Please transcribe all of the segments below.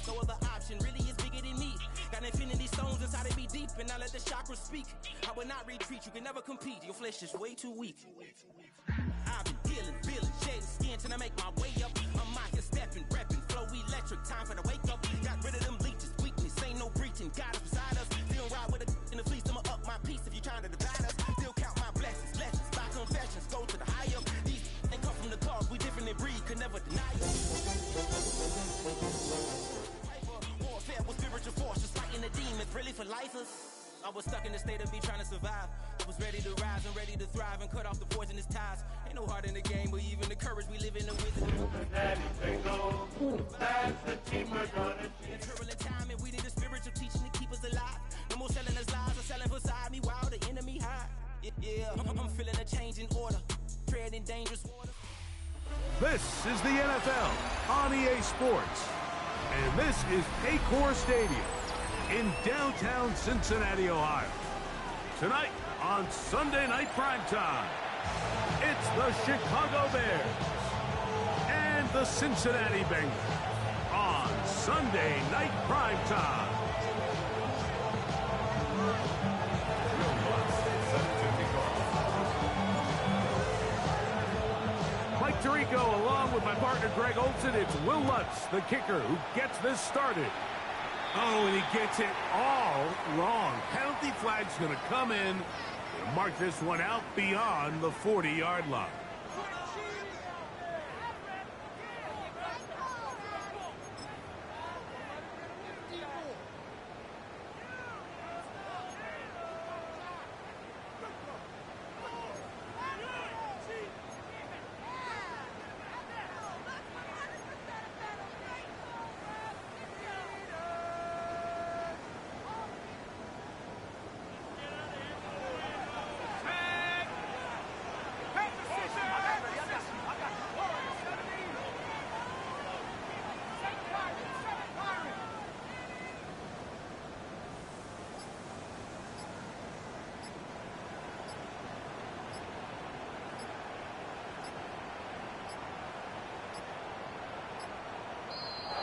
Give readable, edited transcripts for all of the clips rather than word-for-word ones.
No other option really is bigger than me. Got infinity stones inside of me deep, and I let the chakras speak. I will not retreat, you can never compete. Your flesh is way too weak. I've been healing, feeling, shedding skin till I make my way up. I'm out here stepping, repping, flow electric, time for the wake up. Got rid of them leeches, weakness, ain't no breaching. God is beside us, still ride with a in the fleece. I'ma up my piece if you trying to divide us. Still count my blessings, lessons, by confessions, go to the high up. These ain't come from the cause, we different in breed, could never deny it. Warfare with spiritual force, just fighting the demons, really for lifers. I was stuck in the state of me trying to survive. I was ready to rise and ready to thrive and cut off the poisonous ties. Ain't no heart in the game, but even the courage we live in the wisdom. Daddy Bengals, that's the team we're gonna see. Turbulent time and we need a spiritual teaching to keep us alive. No more selling us lies or selling beside me while the enemy hide. Yeah, I'm feeling a change in order, treading dangerous water. This is the NFL on EA Sports, and this is Paycor Stadium in downtown Cincinnati, Ohio. Tonight on Sunday Night Primetime, it's the Chicago Bears and the Cincinnati Bengals on Sunday Night Primetime. Mike Tirico along with my partner Greg Olson. It's Will Lutz, the kicker, who gets this started. Oh, and he gets it all wrong. Penalty flag's going to come in and mark this one out beyond the 40-yard line.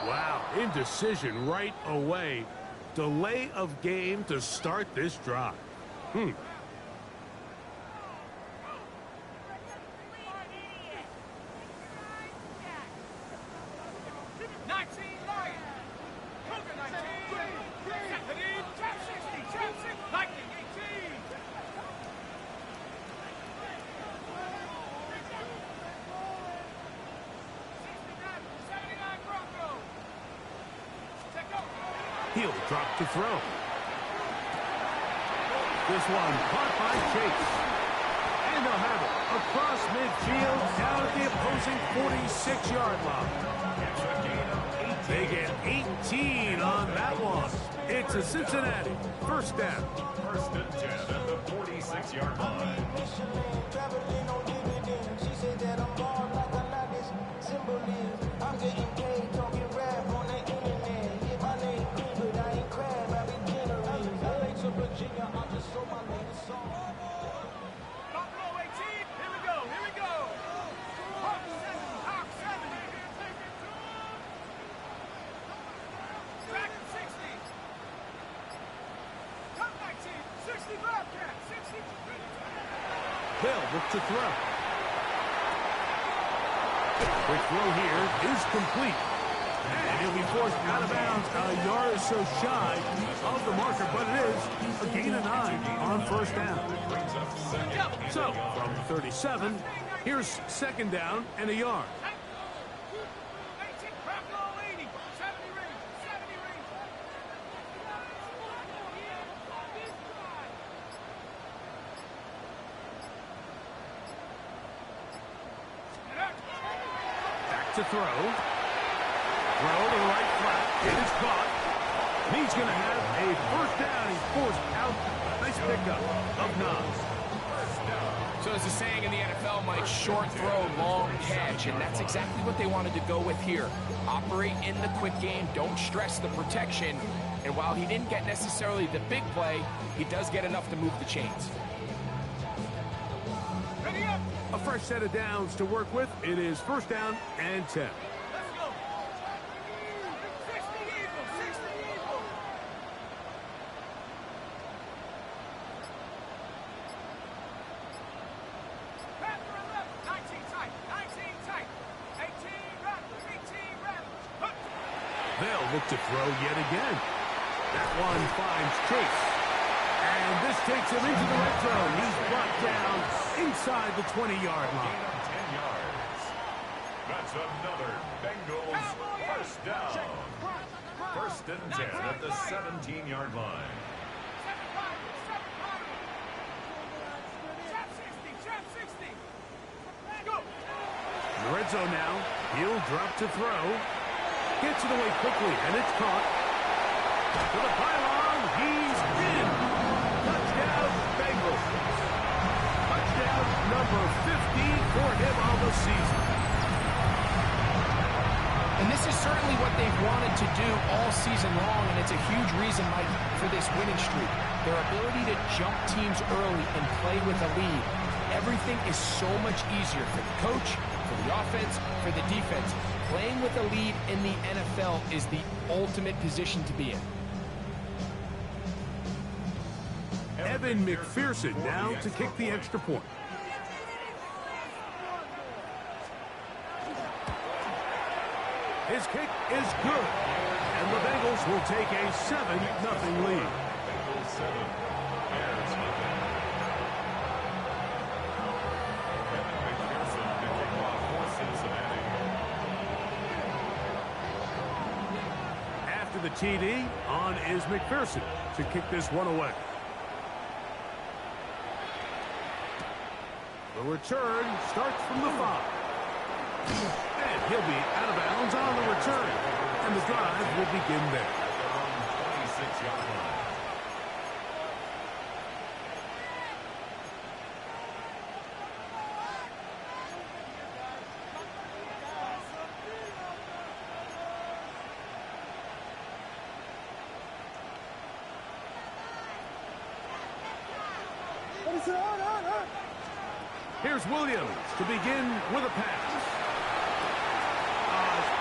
Wow, indecision right away. Delay of game to start this drive. 19. He'll drop to throw. This one caught by Chase. And they'll have it across midfield down at the opposing 46-yard line. They get 18 on that one. It's a Cincinnati first down. First and 10 at the 46-yard line. I'm getting paid, talking rap on the internet. Yeah, my name Green, but I ain't crab, I be generous. LA to Virginia, I just sold my latest song. Buffalo 18, here we go, here we go. Hawk 70. Track 60. Cut 19, 60 Bobcat, 60. Hill look to throw. Quick throw here is complete. And he'll be forced out of bounds a yard or so shy of the marker, but it is a gain of 9 on first down. So, from 37, here's second down and a yard. 18, Buffalo 80, 70 range, 70 range. To throw. Throw to the right flat. It is caught. And he's going to have a first down. He's forced out. Nice pickup of 9. So there's a saying in the NFL, Mike, short throw, long catch, and that's exactly what they wanted to go with here. Operate in the quick game, don't stress the protection, and while he didn't get necessarily the big play, he does get enough to move the chains. Ready up. A fresh set of downs to work with. It is first down and 10. Let's go. 60 Eagles. They'll look to throw yet again. That one finds Chase. And this takes him into the red zone. He's brought down inside the 20-yard line. 10 yards. That's another Bengals first down. First and 10 at the 17-yard line. In the red zone now. He'll drop to throw. Gets it away quickly, and it's caught. To the pylon. He's in. Touchdown, Bengals. Touchdown number 15 for him on the season. And this is certainly what they've wanted to do all season long, and it's a huge reason, Mike, for this winning streak. Their ability to jump teams early and play with a lead. Everything is so much easier for the coach, for the offense, for the defense. Playing with a lead in the NFL is the ultimate position to be in. Evan McPherson now to kick the extra point. His kick is good. And the Bengals will take a 7-0 lead. Bengals 7, Bears nothing. Evan McPherson to kick off for Cincinnati. After the TD, on is McPherson to kick this one away. The return starts from the 5. And he'll be out of bounds on the return. And the drive will begin there. 26-yard line. Here's Williams to begin with a pass.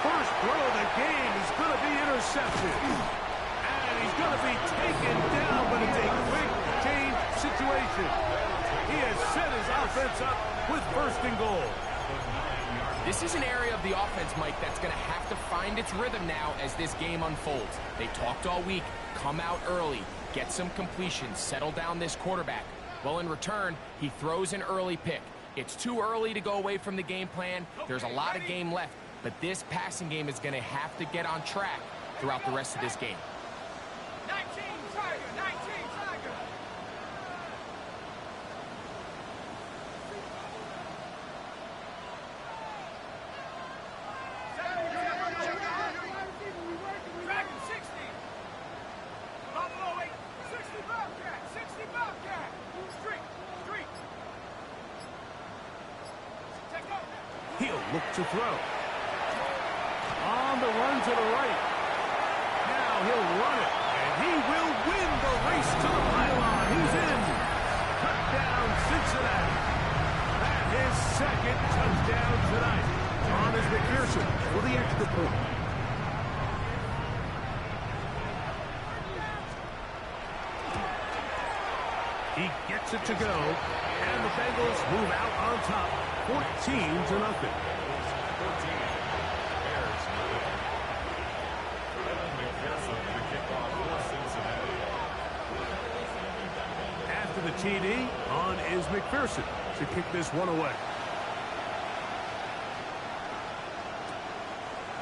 First throw of the game is going to be intercepted. And he's going to be taken down, but it's a quick change situation. He has set his offense up with first and goal. This is an area of the offense, Mike, that's going to have to find its rhythm now as this game unfolds. They talked all week, come out early, get some completions, settle down this quarterback. Well, in return, he throws an early pick. It's too early to go away from the game plan. There's a lot of game left, but this passing game is going to have to get on track throughout the rest of this game. 19 Tiger, 19 Tiger. Dragon 60. Buffalo 8. 60 Bobcat. 60 Bobcat. Street. Take off. He'll look to throw. On the run to the right. Now he'll run it. And he will win the race to the pylon. He's in. Touchdown, Cincinnati. That is second touchdown tonight. On is McPherson for the extra point. He gets it to go. And the Bengals move out on top. 14-0. After the TD, on is McPherson to kick this one away.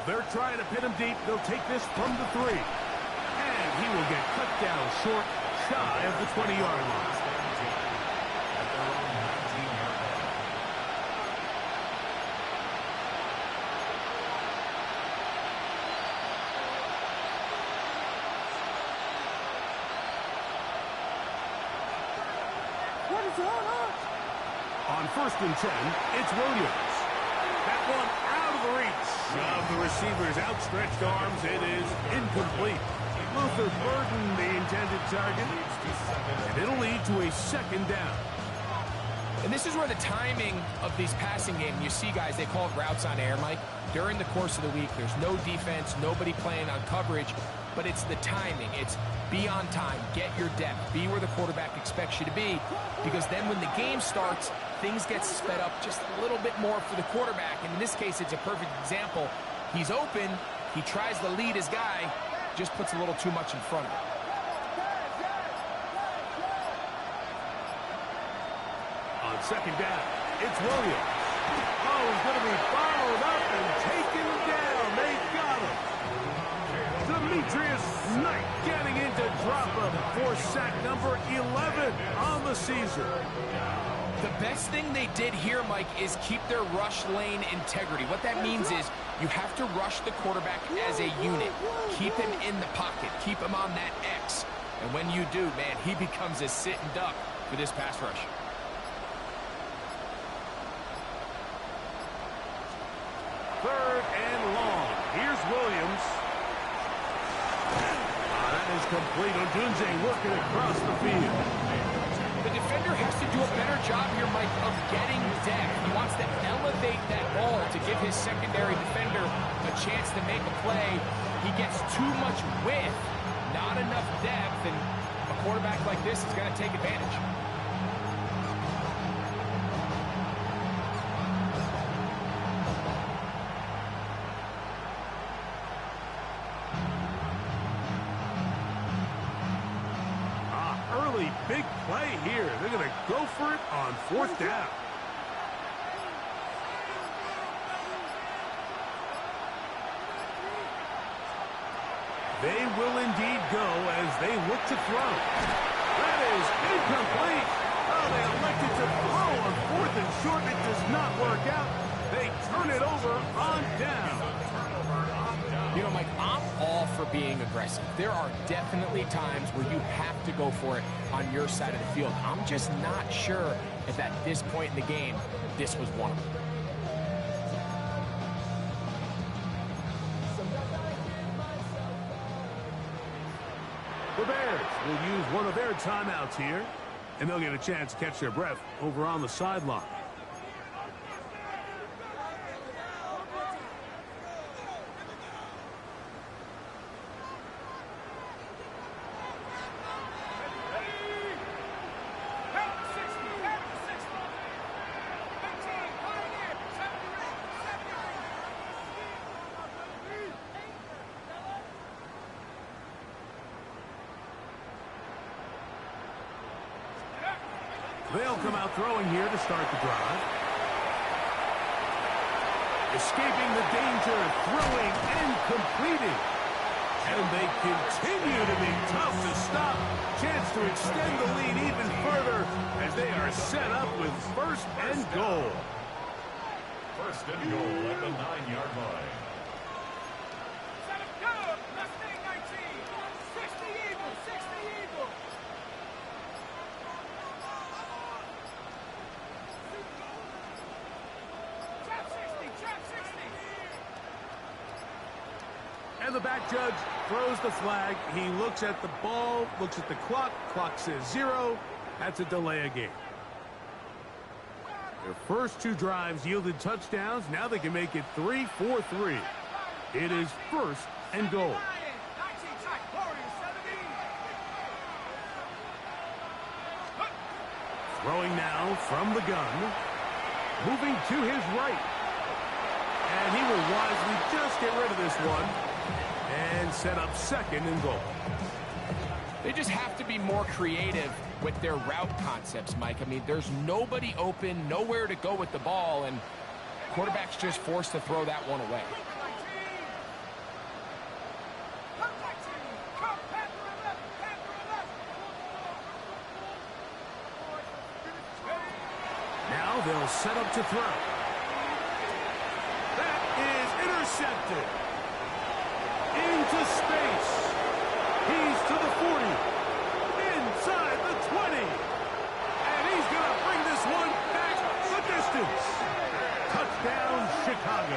They're trying to pin him deep. They'll take this from the 3. And he will get cut down short, shy of the 20-yard line. On first and 10, it's Williams. That one out of the reach of the receiver's outstretched arms. It is incomplete. Luther Burden, the intended target. And it'll lead to a second down. And this is where the timing of these passing games, you see guys, they call it routes on air, Mike. During the course of the week, there's no defense, nobody playing on coverage, but it's the timing. It's be on time, get your depth, be where the quarterback expects you to be, because then when the game starts, things get sped up just a little bit more for the quarterback. And in this case, it's a perfect example. He's open, He tries to lead his guy, just puts a little too much in front of him. On second down, it's Williams. Oh, he's going to be followed up and taken down. They got him. Demetrius Knight getting into drop him for sack number 11 on the season. The best thing they did here, Mike, is keep their rush lane integrity. What that means is you have to rush the quarterback as a unit. Keep him in the pocket. Keep him on that X. And when you do, man, he becomes a sitting duck for this pass rush. Third and long. Here's Williams. That is complete. Odunze working across the field. The defender has to do a better job here, Mike, of getting depth. He wants to elevate that ball to give his secondary defender a chance to make a play. He gets too much width, not enough depth, and a quarterback like this is going to take advantage. Big play here. They're going to go for it on fourth down. They will indeed go as they look to throw. That is incomplete. Oh, they elected to throw on fourth and short. It does not work out. They turn it over on down. You know, Mike, I'm all for being aggressive. There are definitely times where you have to go for it on your side of the field. I'm just not sure if at this point in the game, this was one of them. The Bears will use one of their timeouts here, and they'll get a chance to catch their breath over on the sideline. They'll come out throwing here to start the drive. Escaping the danger, throwing and completing. And they continue to be tough to stop. Chance to extend the lead even further as they are set up with first and goal. First and goal at the 9-yard line. Set him go! Mustang 19! 60 Eagles! 60 Eagles! Trap 60! Trap 60! And the back judge throws the flag. He looks at the ball, looks at the clock. Clock says 0. That's a delay of game. Their first two drives yielded touchdowns. Now they can make it 3-4-3. It is first and goal. 19 tight! Warriors 17! Throwing now from the gun. Moving to his right. And he will wisely just get rid of this one. And set up second and goal. They just have to be more creative with their route concepts, Mike. I mean, there's nobody open, nowhere to go with the ball, and quarterback's just forced to throw that one away. Now they'll set up to throw. That is intercepted. Into space. He's to the 40. Inside the 20. And he's going to bring this one back the distance. Touchdown, Chicago.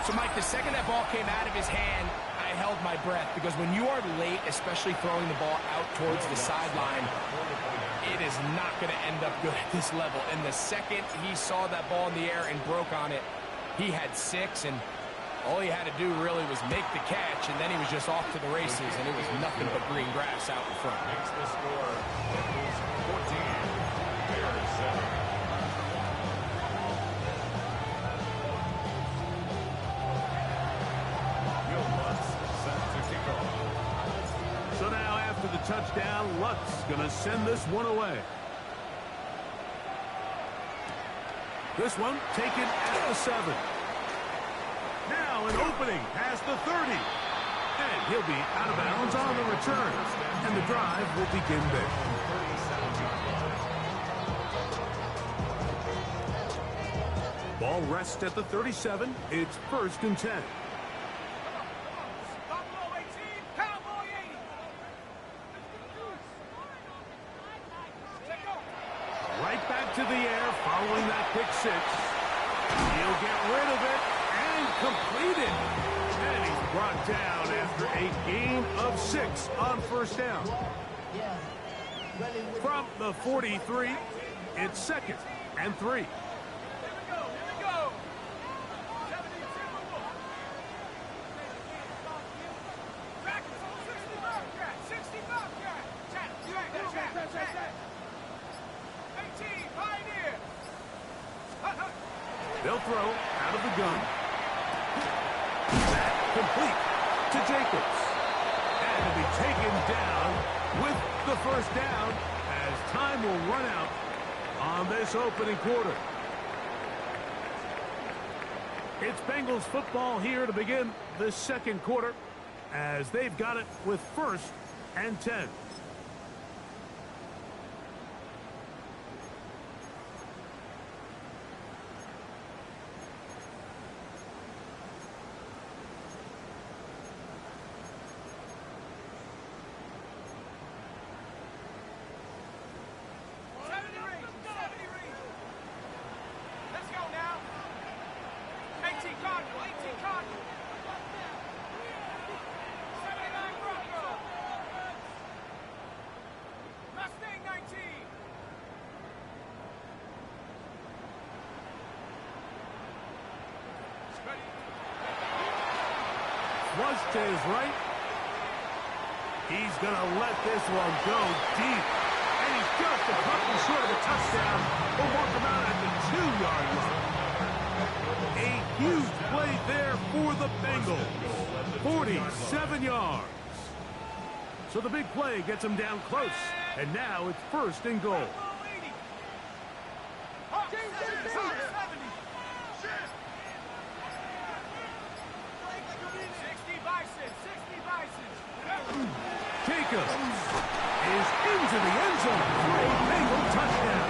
So, Mike, the second that ball came out of his hand, I held my breath, because when you are late, especially throwing the ball out towards the sideline, it is not going to end up good at this level. And the second he saw that ball in the air and broke on it, he had 6, and all he had to do really was make the catch, and then he was just off to the races, and it was nothing but green grass out in front. Makes the score. Bengals 14. Bears 7. touchdown. Luck's going to send this one away. This one taken at the 7. Now an opening past the 30. And he'll be out of bounds on the return. And the drive will begin there. Ball rests at the 37. It's 1st and 10. Right back to the air following that pick 6. He'll get rid of it and complete it. And he's brought down after a gain of 6 on 1st down. From the 43, it's 2nd and 3. They'll throw out of the gun. That complete to Jacobs. And to be taken down with the 1st down as time will run out on this opening quarter. It's Bengals football here to begin the 2nd quarter as they've got it with 1st and 10. Flush to his right. He's going to let this one go deep. And he's just a couple short of a touchdown. We'll walk him out at the 2-yard line. A huge play there for the Bengals. 47 yards. So the big play gets him down close. And now it's 1st and goal. Jacobs is into the end zone for a Bengal touchdown.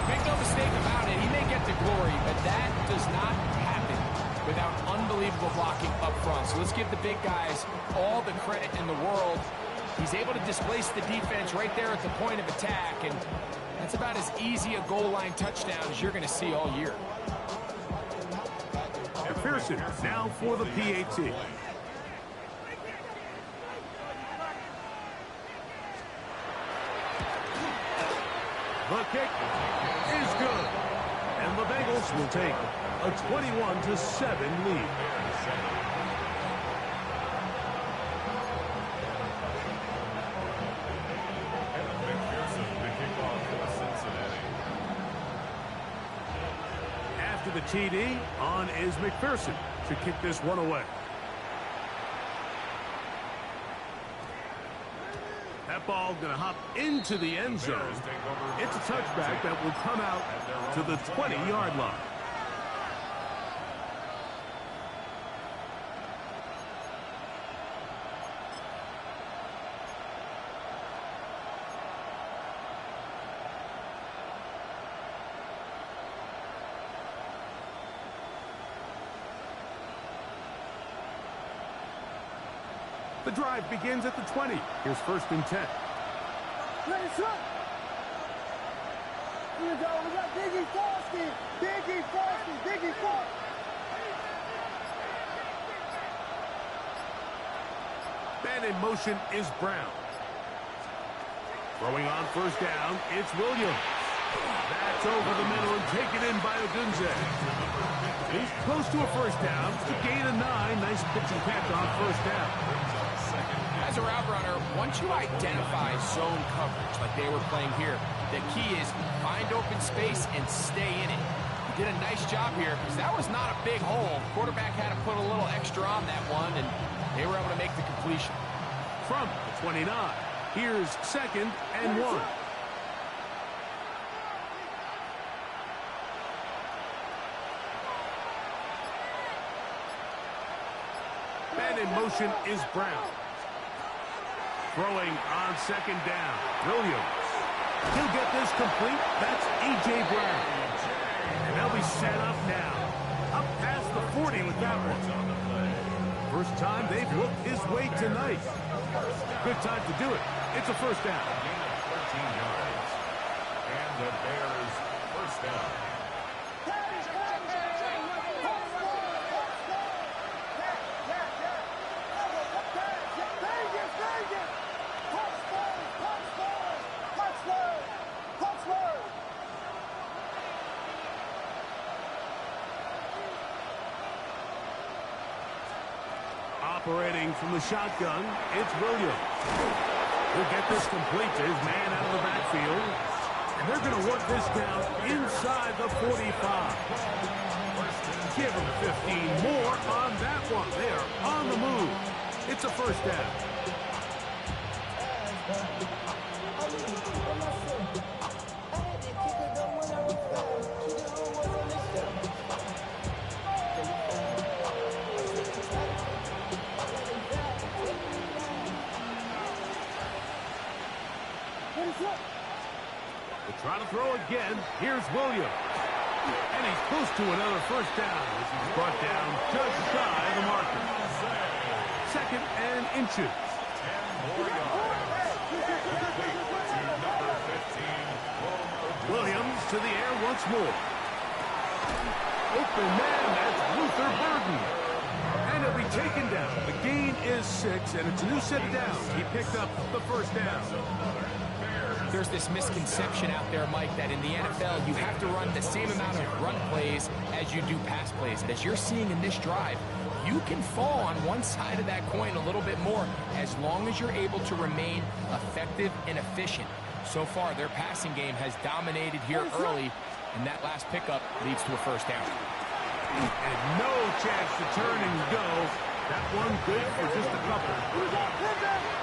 Make no mistake about it, he may get the glory, but that does not happen without unbelievable blocking up front. So let's give the big guys all the credit in the world. He's able to displace the defense right there at the point of attack, and that's about as easy a goal line touchdown as you're going to see all year. McPherson now for the PAT. The kick is good. And the Bengals will take a 21-7 lead. The TD on is McPherson to kick this one away. That ball going to hop into the end zone. It's a touchback that will come out to the 20-yard line. The drive begins at the 20. Here's 1st and 10. Let's run. Here we go. We got Biggie Foster. Biggie Foster. Biggie Foster. Man in motion is Brown. Throwing on 1st down, it's Williams. That's over the middle and taken in by Odunze. He's close to a 1st down. It's a gain of 9. Nice pitch and catch on 1st down. As a route runner, once you identify zone coverage like they were playing here, the key is find open space and stay in it. You did a nice job here because that was not a big hole. Quarterback had to put a little extra on that one, and they were able to make the completion. From the 29, here's 2nd and 1. Man in motion is Brown. Throwing on 2nd down, Williams. He'll get this complete. That's A.J. Brown. And they'll be set up now. Up past the 40 with that one. First time they've looked his way tonight. Good time to do it. It's a first down. Gain of 13 yards. And the Bears first down. Operating from the shotgun, it's Williams. He'll get this complete to his man out of the backfield. And they're going to work this down inside the 45. Give him 15 more on that one. They are on the move. It's a first down. They'll try to throw again. Here's Williams. And he's close to another first down as he's brought down just shy of the marker. 2nd and inches. 10 more yards. To number 15. Williams to the air once more. Open man, that's Luther Burden. And he'll be taken down. The gain is 6, and it's a new set of downs. He picked up the first down. There's this misconception out there, Mike, that in the NFL you have to run the same amount of run plays as you do pass plays. And as you're seeing in this drive, you can fall on one side of that coin a little bit more as long as you're able to remain effective and efficient. So far, their passing game has dominated here early, and that last pickup leads to a first down. And no chance to turn and go. That one good for just a couple.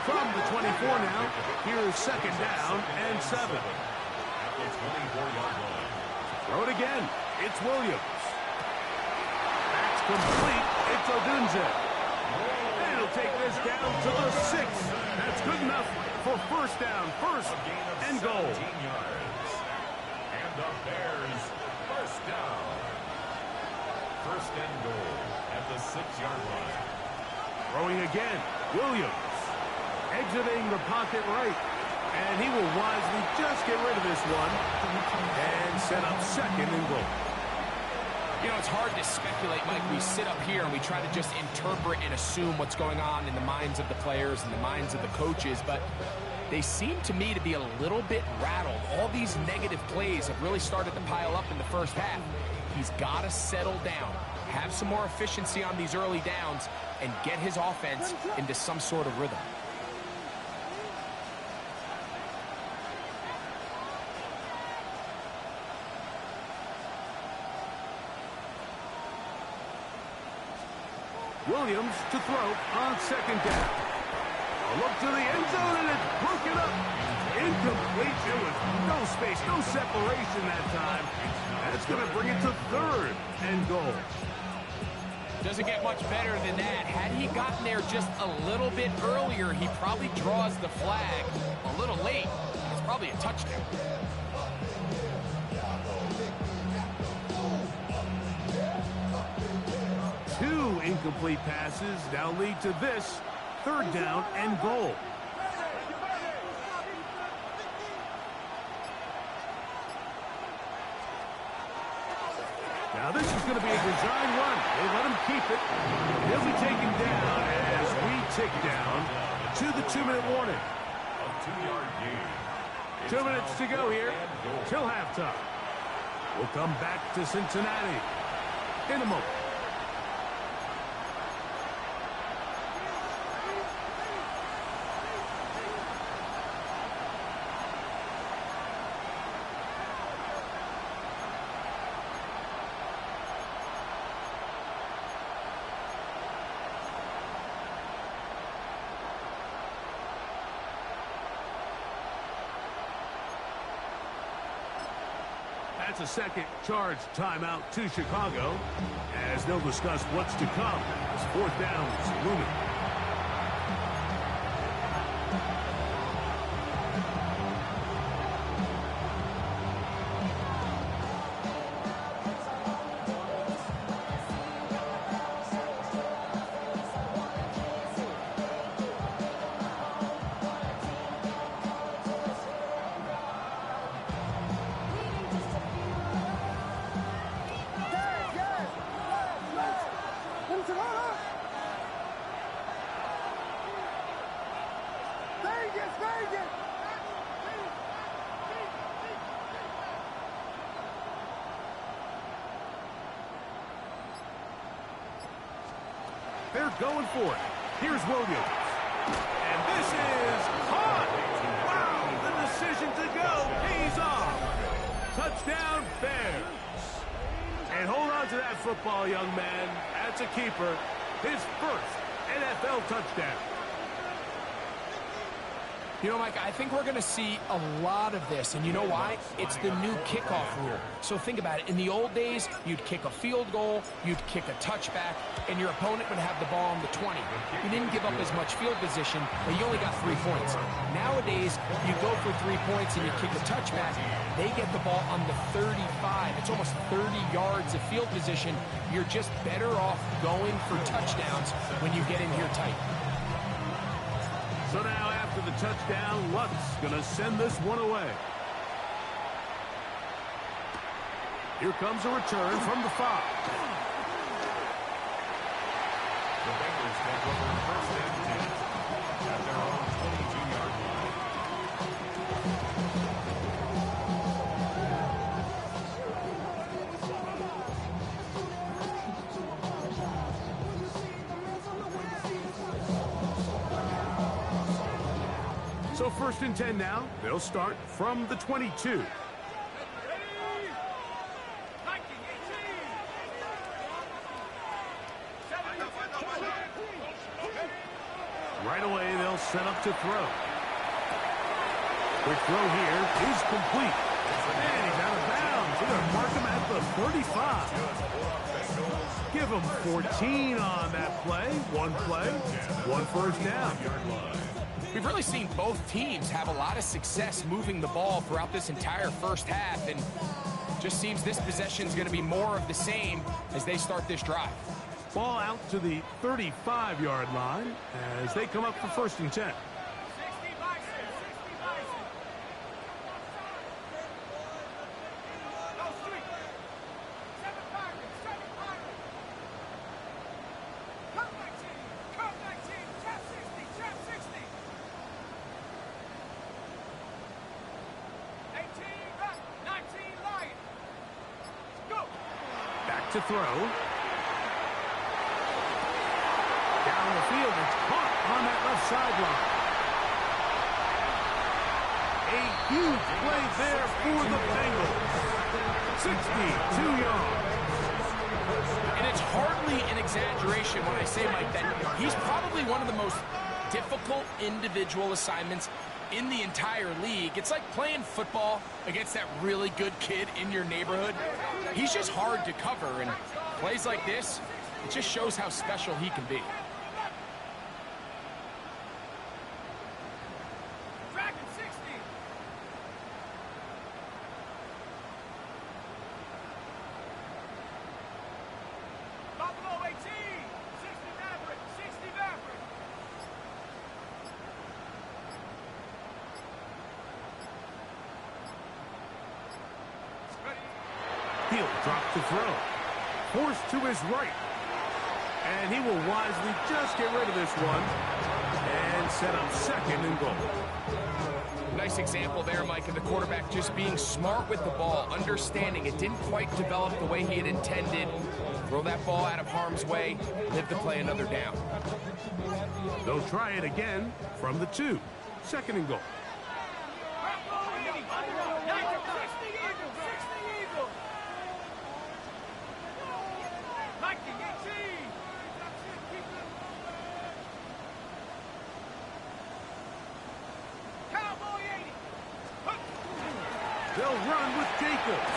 From the 24 now, here's 2nd down and 7. At the 24-yard line. Throw it again. It's Williams. That's complete. It's Odunze. And he'll take this down to the 6. That's good enough for first down. First and goal. 17 yards. And the Bears first down. First and goal at the 6-yard line. Throwing again. Williams. Exiting the pocket right. And he will wisely just get rid of this one. And set up 2nd and goal. You know, it's hard to speculate, Mike. We sit up here and we try to just interpret and assume what's going on in the minds of the players and the minds of the coaches, but they seem to me to be a little bit rattled. All these negative plays have really started to pile up in the first half. He's got to settle down, have some more efficiency on these early downs, and get his offense into some sort of rhythm. Williams to throw on 2nd down. A look to the end zone, and it's broken up. Incomplete. There was no space, no separation that time. That's going to bring it to 3rd and goal. Doesn't get much better than that. Had he gotten there just a little bit earlier, he probably draws the flag a little late. It's probably a touchdown. Two incomplete passes now lead to this 3rd down and goal. Now this is going to be a design run. They let him keep it. He'll be taken down as we tick down to the 2-minute warning. A 2-yard gain. 2 minutes to go here till halftime. We'll come back to Cincinnati in a moment. That's a second charge timeout to Chicago as they'll discuss what's to come as fourth down is looming. They're going for it. Here's Williams. And this is caught. Wow, the decision to go pays off. Touchdown, Bears. And hold on to that football, young man. That's a keeper. His first NFL touchdown. You know, Mike, I think we're going to see a lot of this, and you know why? It's the new kickoff rule. So think about it. In the old days, you'd kick a field goal, you'd kick a touchback, and your opponent would have the ball on the 20. You didn't give up as much field position, and you only got 3 points. Nowadays, you go for 3 points and you kick a touchback, they get the ball on the 35. It's almost 30 yards of field position. You're just better off going for touchdowns when you get in here tight. So now after the touchdown, Luck's going to send this one away. Here comes a return from the 5. The Bengals take over first and 10 at their own 22-yard line. So first and 10 now. They'll start from the 22. Right away, they'll set up to throw. Quick throw here is complete. And he's out of bounds. They're going to mark him at the 35. Give him 14 on that play. One first down. We've really seen both teams have a lot of success moving the ball throughout this entire first half, and just seems this possession is going to be more of the same as they start this drive. Ball out to the 35-yard line as they come up for first and 10. To throw. Down the field, it's caught on that left sideline. A huge play there for the Bengals. 62 yards. And it's hardly an exaggeration when I say, Mike, that he's probably one of the most difficult individual assignments in the entire league. It's like playing football against that really good kid in your neighborhood. He's just hard to cover, and plays like this, it just shows how special he can be. Dragon 60. Buffalo 18. 60 Maverick. 60 Maverick. He'll drop to throw. Forced to his right. And he will wisely just get rid of this one and set up second and goal. Nice example there, Mike, of the quarterback just being smart with the ball, understanding it didn't quite develop the way he had intended. Throw that ball out of harm's way, live to play another down. They'll try it again from the 2. Second and goal. They'll run with Jacobs.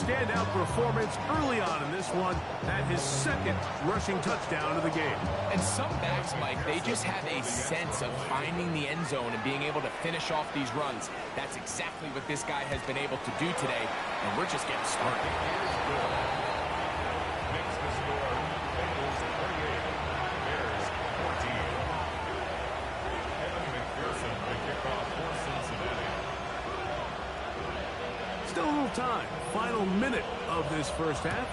standout performance early on in this one at his second rushing touchdown of the game. And some backs, Mike, they just have a sense of finding the end zone and being able to finish off these runs. That's exactly what this guy has been able to do today, and we're just getting started. Makes the score Bengals 38, Bears 14. Kevin McPherson, the kickoff for Cincinnati. Still a little time. Final minute of this first half.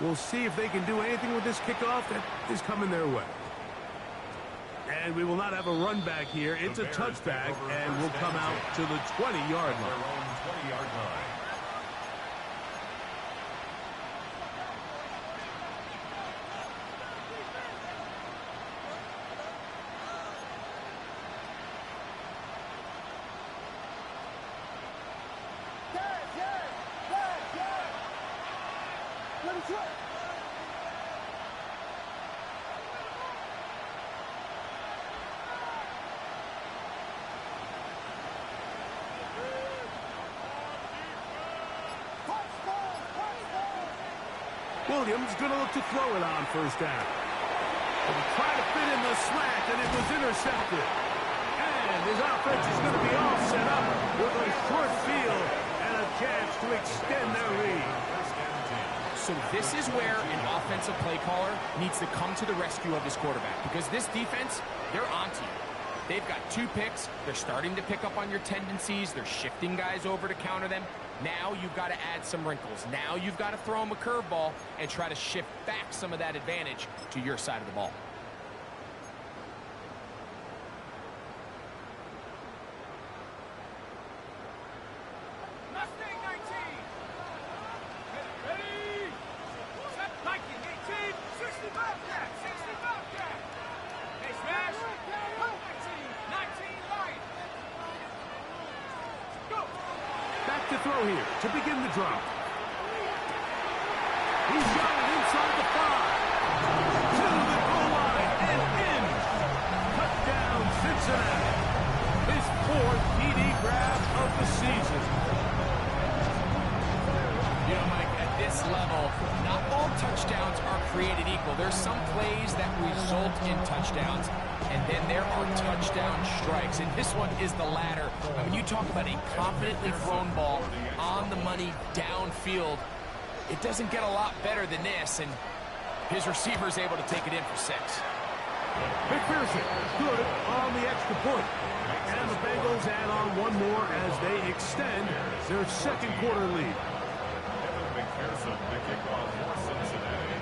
We'll see if they can do anything with this kickoff that is coming their way. And we will not have a run back here. It's a touchback, and will come out to the 20-yard line. Their own 20-yard line. Williams going to look to throw it on first down. And try to fit in the slant, and it was intercepted. And his offense is going to be all set up with a short field and a chance to extend their lead. So this is where an offensive play caller needs to come to the rescue of his quarterback, because this defense, they're onto you. They've got 2 picks. They're starting to pick up on your tendencies. They're shifting guys over to counter them. Now you've got to add some wrinkles. Now you've got to throw them a curveball and try to shift back some of that advantage to your side of the ball. Mustang 19. Ready. Set Viking 18. 60 Bobcat. 60 Bobcat. Hey, smash. 19 line. Go. Back to throw here to begin the drive. He's got it inside the 5. To the goal line and in. Touchdown, Cincinnati. His 4th TD grab of the season. You know, Mike, at this level, not all touchdowns are created equal. There's some plays that result in touchdowns, and then there are touchdown strikes, and this one is the latter. I mean, you talk about a confidently thrown ball on the money downfield. It doesn't get a lot better than this, and his receiver is able to take it in for 6. McPherson good on the extra point. And the Bengals add on one more as they extend their second quarter lead. Kevin McPherson, the kickoff for Cincinnati.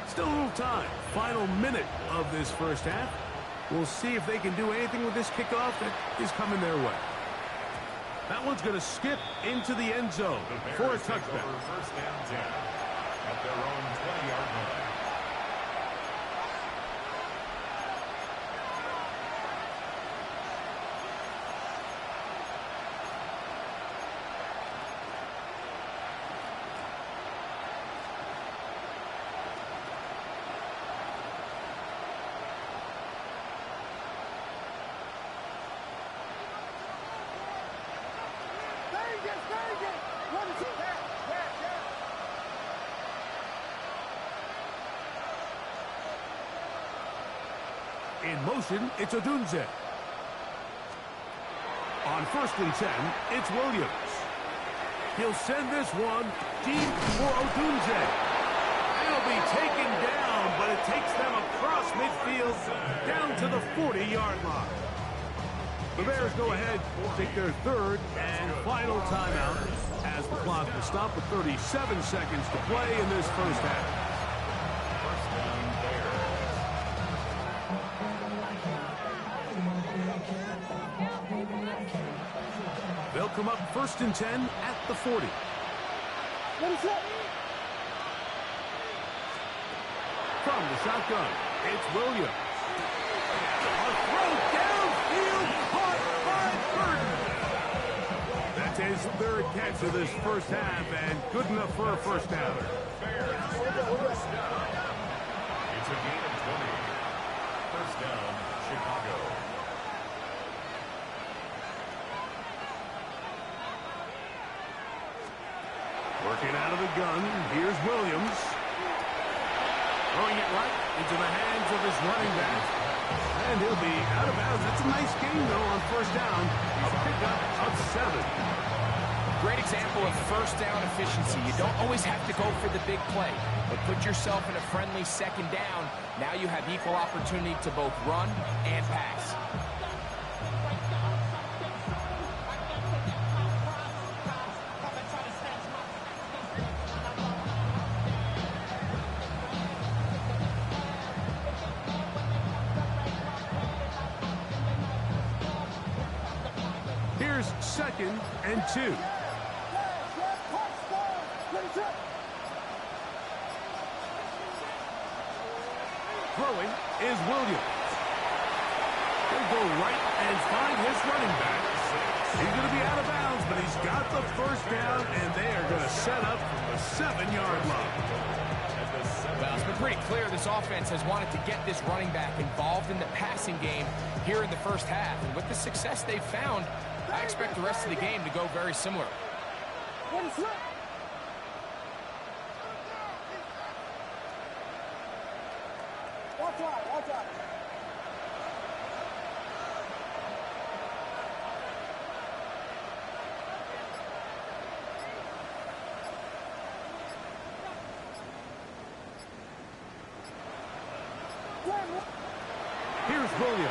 Still a little time. Final minute of this first half. We'll see if they can do anything with this kickoff that is coming their way. That one's going to skip into the end zone for a touchback. First and 10 at their own 20-yard line. In motion, it's Odunze. On first and 10, it's Williams. He'll send this one deep for Odunze. It'll be taken down, but it takes them across midfield down to the 40-yard line. The Bears go ahead, take their 3rd and final timeout as the clock will stop with 37 seconds to play in this first half. First down, Bears. They'll come up first and 10 at the 40. From the shotgun, it's Williams. A throw downfield caught by Burton. That's his 3rd catch of this first half and good enough for a first down. Bears, first down. It's a gain of 20. First down, Chicago. Working out of the gun, here's Williams. Throwing it right into the hands of his running back. And he'll be out of bounds. That's a nice game, though, on first down. A pickup of 7. Great example of first down efficiency. You don't always have to go for the big play, but put yourself in a friendly second down. Now you have equal opportunity to both run and pass. Here's 2nd and 2. Throwing is Williams. He'll go right and find his running back. He's going to be out of bounds, but he's got the first down, and they are going to set up from the 7-yard line. Well, it's been pretty clear this offense has wanted to get this running back involved in the passing game here in the first half. And with the success they've found, I expect the rest of the game to go very similar. Watch out. Here's Williams.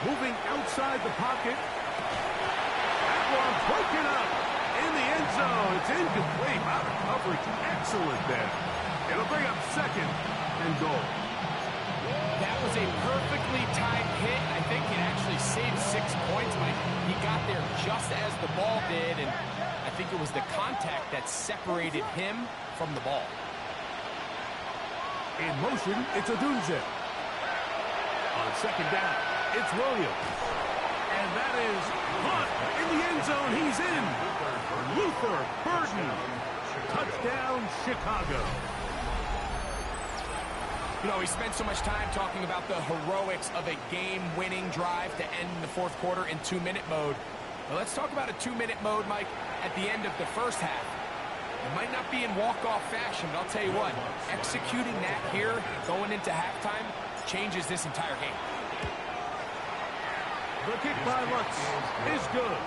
Moving outside the pocket. That one broken up in the end zone. It's incomplete. Out of coverage. Excellent there. It'll bring up 2nd and goal. That was a perfectly timed hit. I think it actually saved 6 points, Mike. He got there just as the ball did, and I think it was the contact that separated him from the ball. In motion, it's Odunze. On 2nd down, it's Williams. And that is caught in the end zone. He's in. Luther Burden. Touchdown, Chicago. You know, we spent so much time talking about the heroics of a game-winning drive to end the fourth quarter in 2-minute mode. Well, let's talk about a 2-minute mode, Mike, at the end of the first half. It might not be in walk-off fashion, but I'll tell you what, executing that here, going into halftime, changes this entire game. The kick by Lutz is good.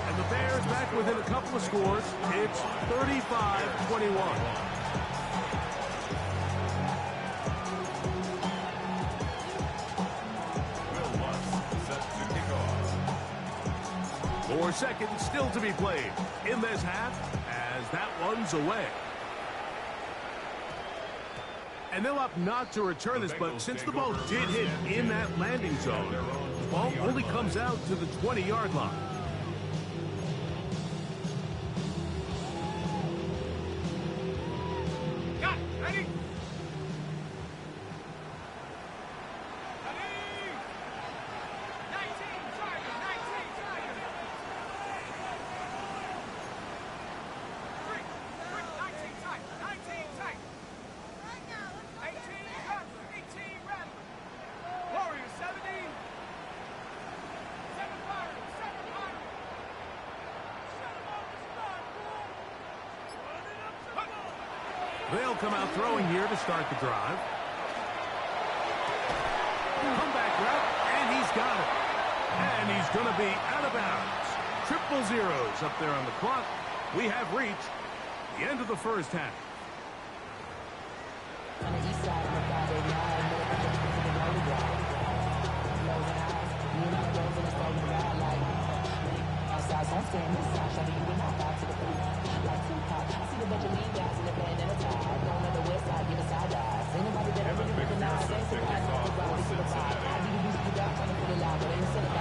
And the Bears back within a couple of scores. It's 35-21. More seconds still to be played in this half as that one's away. And they'll opt not to return this, but since the ball did hit in that landing zone, the ball only comes out to the 20-yard line. Got it. Ready? They'll come out throwing here to start the drive. Comeback route, and he's got it. And he's going to be out of bounds. Triple zeros up there on the clock. We have reached the end of the first half.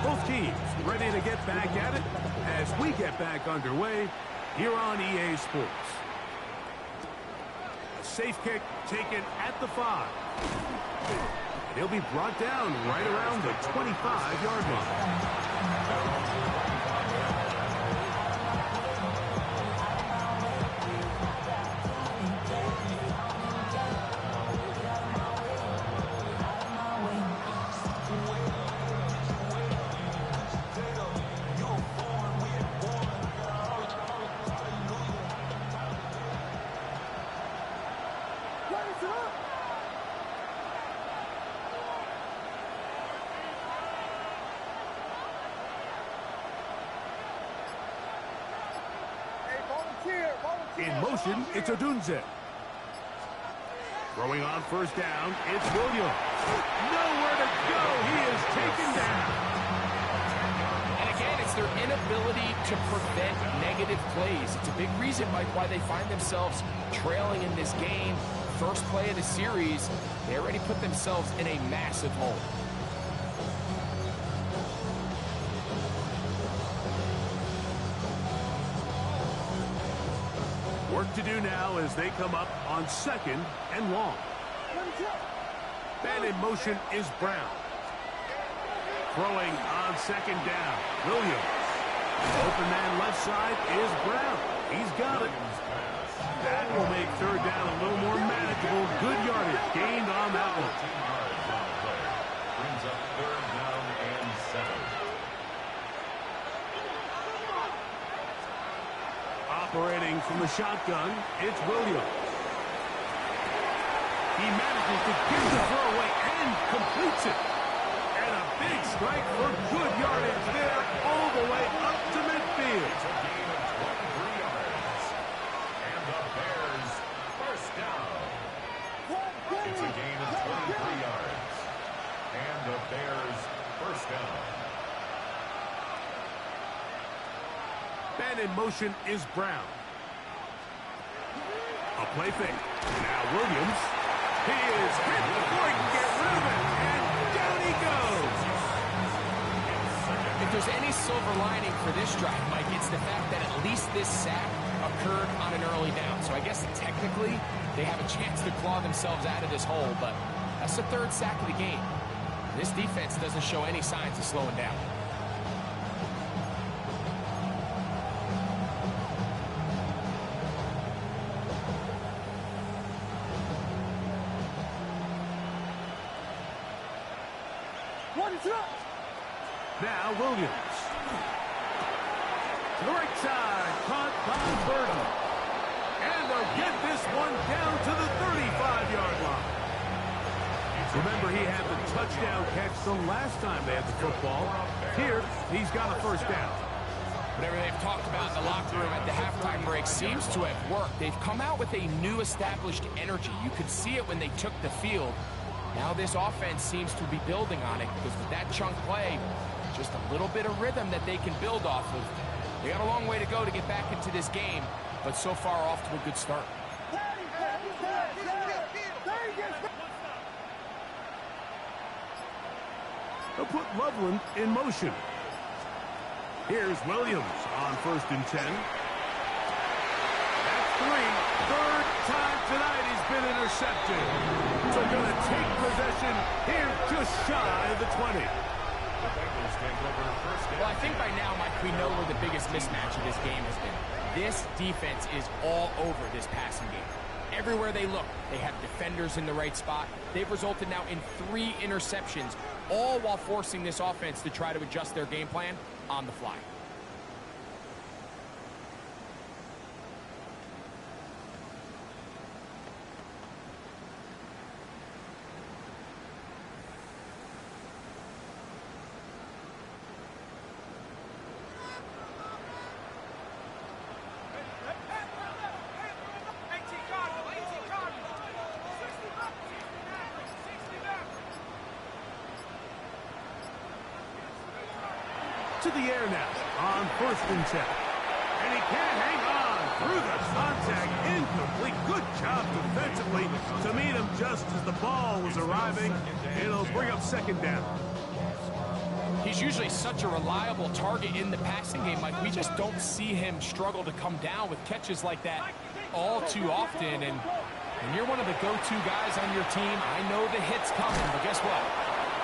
Both teams ready to get back at it as we get back underway here on EA Sports. A safe kick taken at the 5. And he'll be brought down right around the 25-yard line. In motion, it's Odunze. Throwing on first down, it's Williams. Nowhere to go. He is taken down. And again, it's their inability to prevent negative plays. It's a big reason, Mike, why they find themselves trailing in this game. First play of the series, they already put themselves in a massive hole. Work to do now as they come up on 2nd and long. Man in motion is Brown. Throwing on 2nd down, Williams. Open man left side is Brown. He's got it. That will make 3rd down a little more manageable. Good yardage gained on that one. Brings up 3rd down and 7. Operating from the shotgun, it's Williams. He manages to get the throw away and completes it. And a big strike for good yardage there all the way up to midfield. It's a gain of 23 yards. And the Bears first down. It's a gain of 23 yards. And the Bears first down. Man in motion is Brown. A play fake. Now Williams. He is hit before he can get rid of it. And down he goes. If there's any silver lining for this drive, Mike, it's the fact that at least this sack occurred on an early down. So I guess technically they have a chance to claw themselves out of this hole, but that's the 3rd sack of the game. This defense doesn't show any signs of slowing down. Now Williams. To the right side, caught by Burton. And they'll get this one down to the 35-yard line. Remember, he had the touchdown catch the last time they had the football. Here, he's got a first down. Whatever they've talked about in the locker room at the halftime break seems to have worked. They've come out with a new established energy. You could see it when they took the field. Now this offense seems to be building on it because with that chunk play, just a little bit of rhythm that they can build off of. They got a long way to go to get back into this game, but so far off to a good start. They'll put Loveland in motion. Here's Williams on 1st and 10. That's 3. 3rd time tonight he's been intercepted. So going to take possession here just shy of the 20. Well, I think by now, Mike, we know where the biggest mismatch of this game has been. This defense is all over this passing game. Everywhere they look, they have defenders in the right spot. They've resulted now in 3 interceptions, all while forcing this offense to try to adjust their game plan on the fly. To the air now on 1st and 10. And he can't hang on through the contact. Incomplete. Good job defensively to meet him just as the ball was arriving. It'll bring up 2nd down. He's usually such a reliable target in the passing game, Mike. We just don't see him struggle to come down with catches like that all too often. And you're one of the go-to guys on your team. I know the hit's coming, but guess what?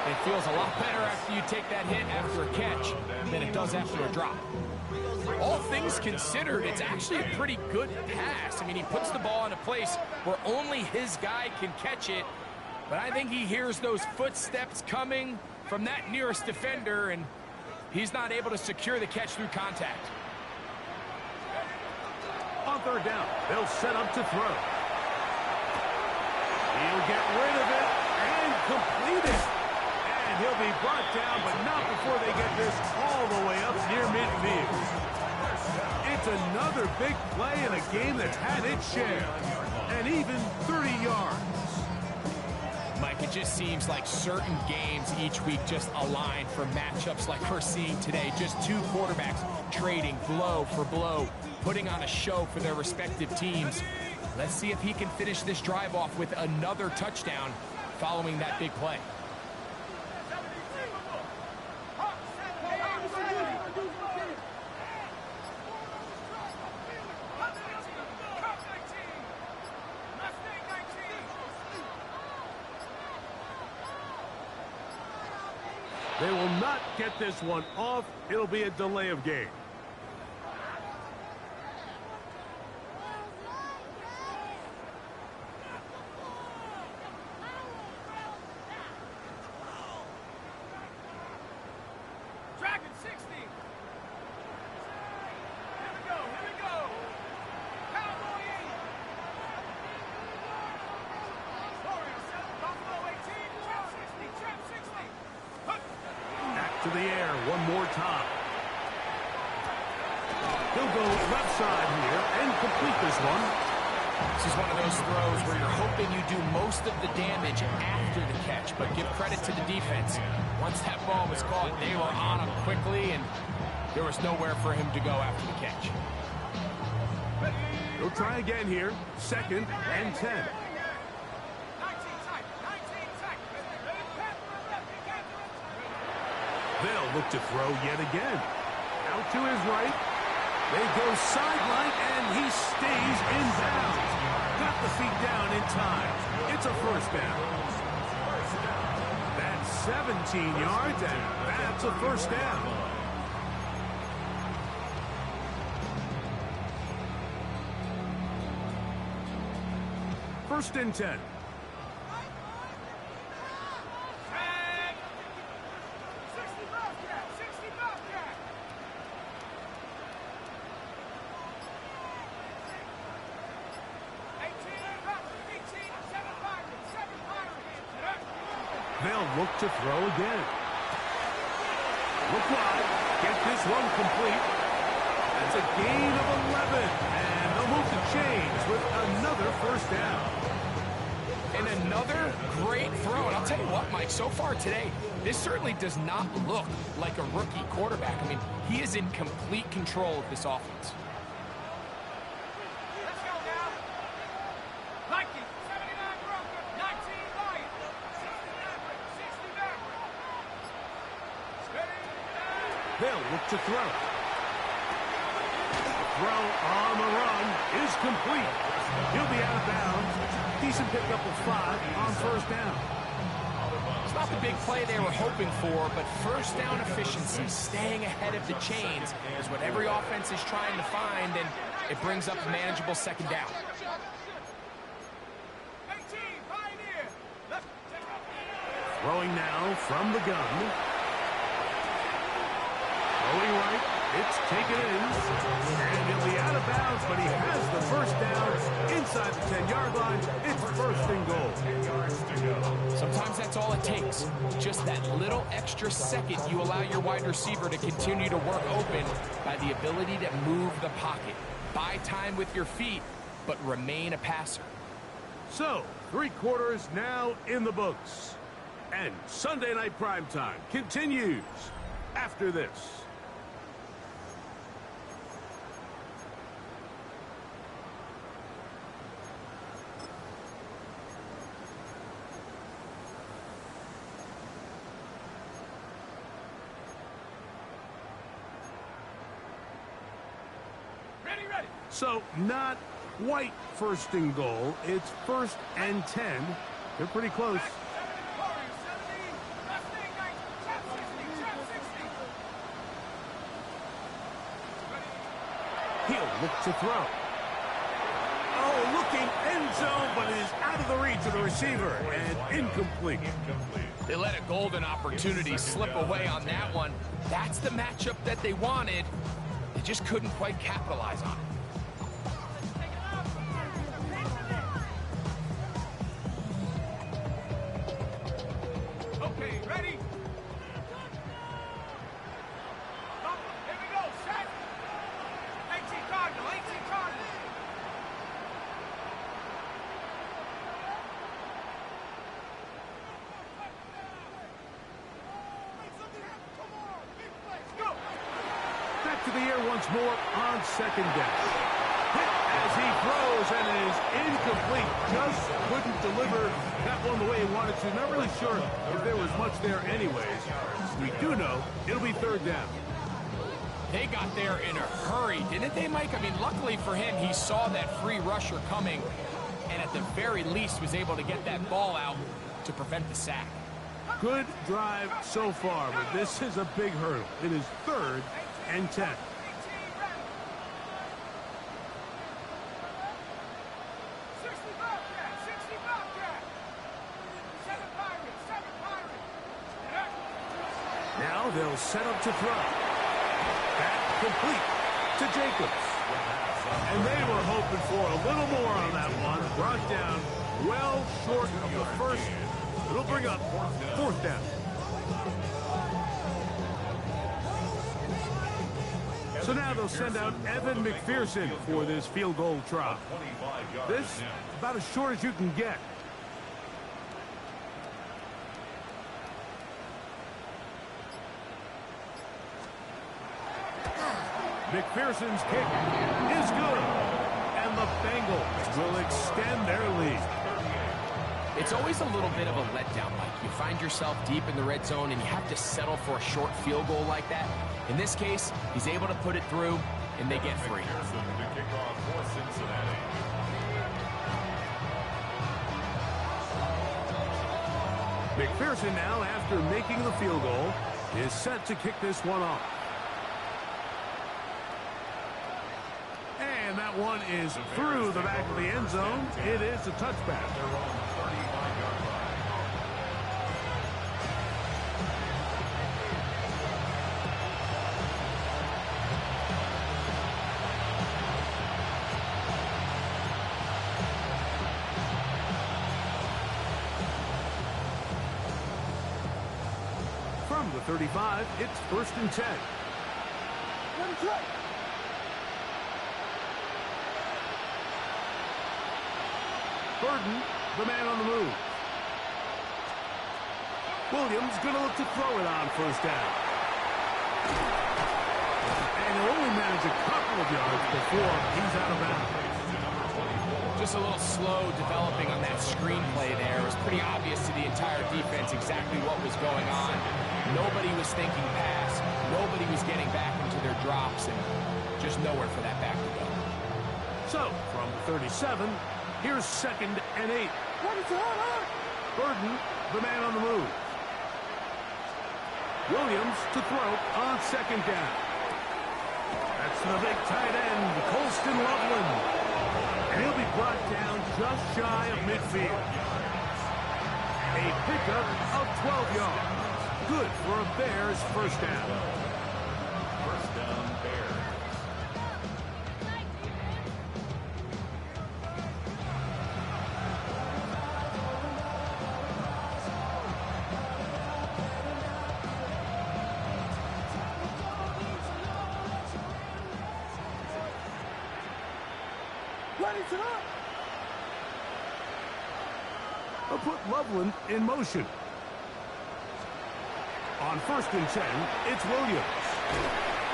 It feels a lot better after you take that hit after a catch than it does after a drop. All things considered, it's actually a pretty good pass. I mean, he puts the ball in a place where only his guy can catch it. But I think he hears those footsteps coming from that nearest defender, and he's not able to secure the catch through contact. On 3rd down, they'll set up to throw. He'll get rid of it and complete it. And he'll be brought down, but not before they get this all the way up near midfield. It's a another big play in a game that's had its share. And even 30 yards. Mike, it just seems like certain games each week just align for matchups like we're seeing today. Just two quarterbacks trading blow for blow, putting on a show for their respective teams. Let's see if he can finish this drive off with another touchdown following that big play. They will not get this one off. It'll be a delay of game. Dragon 60. Here we go, here we go. Cowboy 80. Warrior 7, Buffalo 18, trap 60, trap 60. Back to the air one more time. He'll go left side here and complete this one. This is one of those throws where you're hoping you do most of the damage after the catch, but give credit to the defense. Once that ball was caught, they were on him quickly, and there was nowhere for him to go after the catch. He'll try again here. 2nd and 10. They'll look to throw yet again. Out to his right. They go sideline, and he stays in bounds. Got the feet down in time. It's a first down. That's 17 yards, and that's a first down. First and 10. They'll look to throw again. Look wide. Get this one complete. That's a gain of 11. And they'll move the chains with another first down. And another great throw. And I'll tell you what, Mike, so far today, this certainly does not look like a rookie quarterback. I mean, he is in complete control of this offense. Let's go now. Nike, 79 Broker, 19 Lion, 60 Maverick, 60 Maverick. Steady. They'll look to throw. The throw on the run is complete. He'll be out of bounds. Decent pickup of 5 on first down. It's not the big play they were hoping for, but first down efficiency, staying ahead of the chains, is what every offense is trying to find, and it brings up a manageable second down. 18, Pioneer. Left. Throwing now from the gun. Throwing right. It's taken in. And he'll be out of bounds, but he has the first down inside the 10-yard line. It's first and goal. Sometimes that's all it takes. Just that little extra second you allow your wide receiver to continue to work open by the ability to move the pocket. Buy time with your feet, but remain a passer. So, 3 quarters now in the books. And Sunday Night Primetime continues after this. Ready. So, not quite first and goal. It's 1st and 10. They're pretty close. Warrior 70, Mustang 90, trap 60, trap 60. He'll look to throw. Oh, looking end zone, but it is out of the reach of the receiver and incomplete. They let a golden opportunity slip away on that one. That's the matchup that they wanted. They just couldn't quite capitalize on it. Okay, ready? Here we go, set. 18 card, once more on second down. Hit as he throws, and it is incomplete. Just couldn't deliver that one the way he wanted to. Not really sure if there was much there anyways. We do know it'll be third down. They got there in a hurry, didn't they, Mike? I mean, luckily for him, he saw that free rusher coming, and at the very least was able to get that ball out to prevent the sack. Good drive so far, but this is a big hurdle. It is 3rd and 10. 60 Bobcat, 60 Bobcat. 7 Pirates, 7 Pirates. Now they'll set up to throw. That complete to Jacobs. And they were hoping for a little more on that one. Brought down well short of the first. It'll bring up 4th down. So now they'll send out Evan McPherson for this field goal try. This about as short as you can get. McPherson's kick is good. And the Bengals will extend their lead. It's always a little bit of a letdown, Mike. You find yourself deep in the red zone, and you have to settle for a short field goal like that. In this case, he's able to put it through, and they get free. McPherson now, after making the field goal, is set to kick this one off. And that one is through the back of the end zone. It is a touchback. From the 35, it's 1st and 10. Burden, the man on the move. Williams going to look to throw it on 1st down. And he'll only manage a couple of yards before he's out of bounds. Just a little slow developing on that screenplay there. It was pretty obvious to the entire defense exactly what was going on. Nobody was thinking pass. Nobody was getting back into their drops, and just nowhere for that back to go. So, from 37, here's 2nd and 8. Burden, the man on the move. Williams to throw on 2nd down. That's the big tight end, Colston Loveland. And he'll be brought down just shy of midfield. A pickup of 12 yards. Good for a Bears 1st down. 1st down, Bears. They'll put Loveland in motion. On 1st and 10, it's Williams.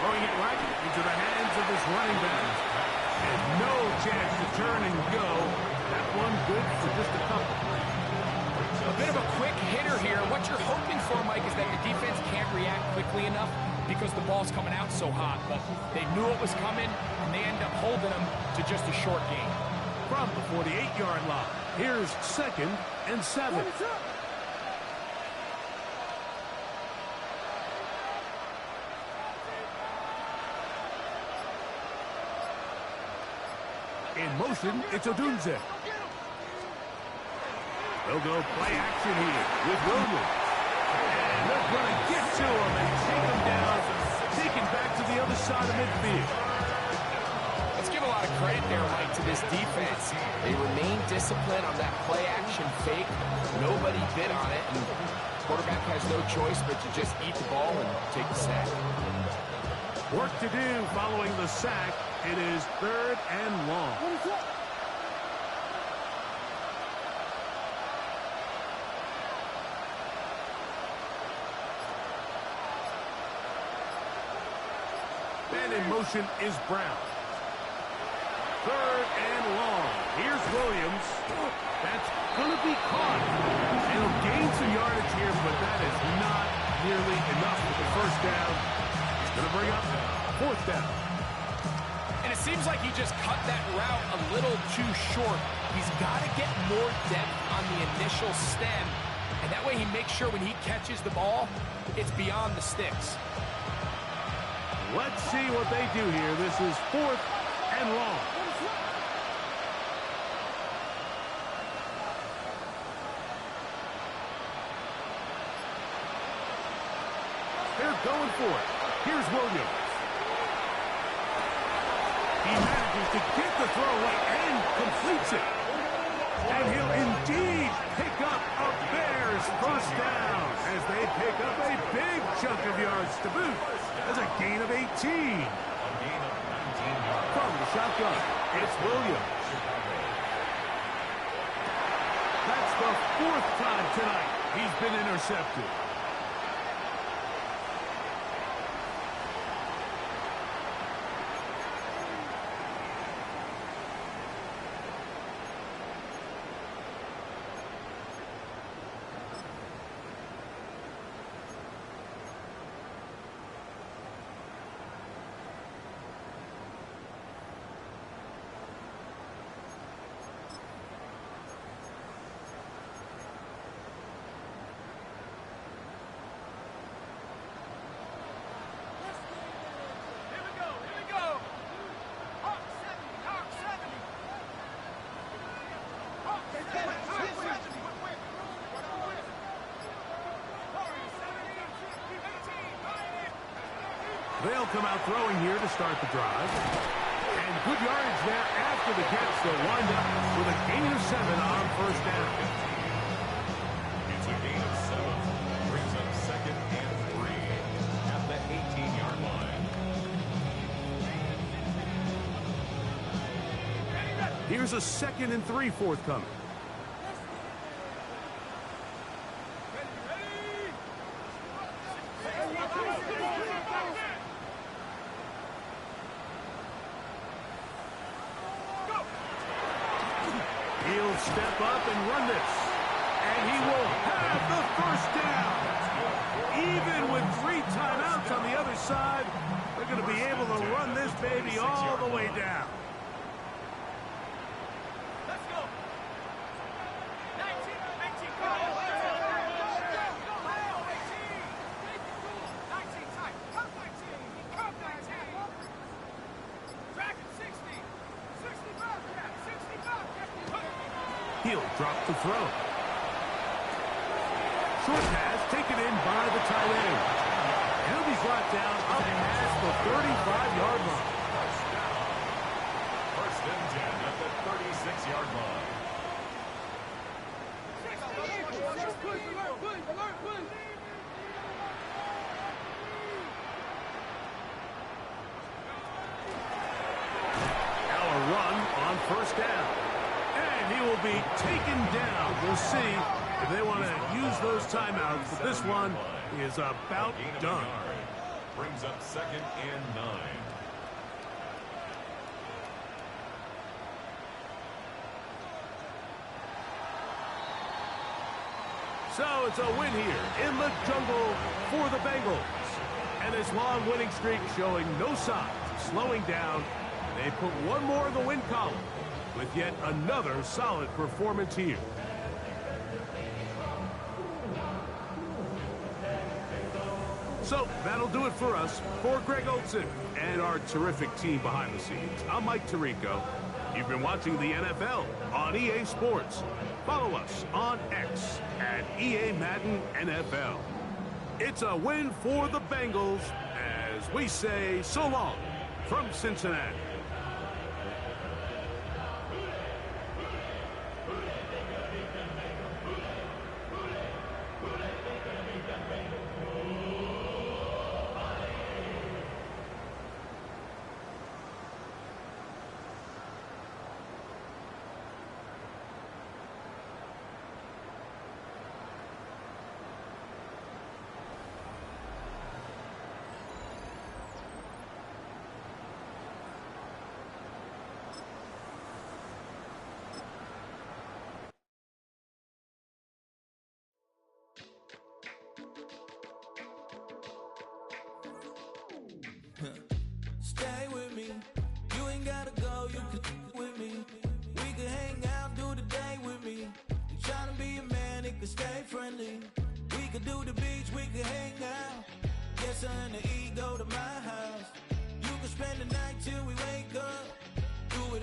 Throwing it right into the hands of this running back. And no chance to turn and go. That one good for just a couple. A bit of a quick hitter here. What you're hoping for, Mike, is that the defense can't react quickly enough because the ball's coming out so hot. But they knew it was coming, and they end up holding them to just a short gain. From the 48-yard line, here's 2nd and 7. In motion, it's Odunze. They'll go play action here with Williams. And they're going to get to him and take him down, taken back to the other side of midfield. Let's give a lot of credit there, Mike, to this defense. They remain disciplined on that play action fake. Nobody bid on it, and the quarterback has no choice but to just eat the ball and take the sack. Work to do following the sack. It is 3rd and long. And in in motion is Brown. 3rd and long. Here's Williams. That's going to be caught. And he'll gain some yardage here, but that is not nearly enough for the first down. It's going to bring up 4th down. And it seems like he just cut that route a little too short. He's got to get more depth on the initial stem, and that way he makes sure when he catches the ball, it's beyond the sticks. Let's see what they do here. This is 4th and long. They're going for it. Here's Williams. He manages to get the throw away and completes it. And he'll indeed pick up a Bears first down as they pick up a big chunk of yards to boot. As a gain of 18. From the shotgun, it's Williams. That's the 4th time tonight he's been intercepted. They'll come out throwing here to start the drive. And good yardage there after the catch. They'll wind up with a gain of 7 on first down. It's a gain of 7. Brings up 2nd and 3 at the 18-yard line. Here's a 2nd and 3 forthcoming. He'll step up and run this. And he will have the first down. Even with 3 timeouts on the other side, they're going to be able to run this baby all the way down. Let's go. 19, 19, come on. 19, tight. Come 19. Come 19. Dragon 60. 65 cap. 65 cap. He'll drop the throw. Short pass taken in by the tight end. He'll be brought down up past the 35-yard line. First and 10 at the 36-yard line. Now a run on first down. And he will be taken down. We'll see if they want to use those timeouts. But this one is about done. Brings up 2nd and 9. So it's a win here in the jungle for the Bengals. And this long winning streak showing no signs of slowing down. They put one more in the win column with yet another solid performance here. So that'll do it for us. For Greg Olson and our terrific team behind the scenes, I'm Mike Tirico. You've been watching the NFL on EA Sports. Follow us on X at EA Madden NFL. It's a win for the Bengals as we say so long from Cincinnati. can stay friendly. We could do the beach, we could hang out. Yes, her and the E go to my house. You can spend the night till we wake up. Do it all.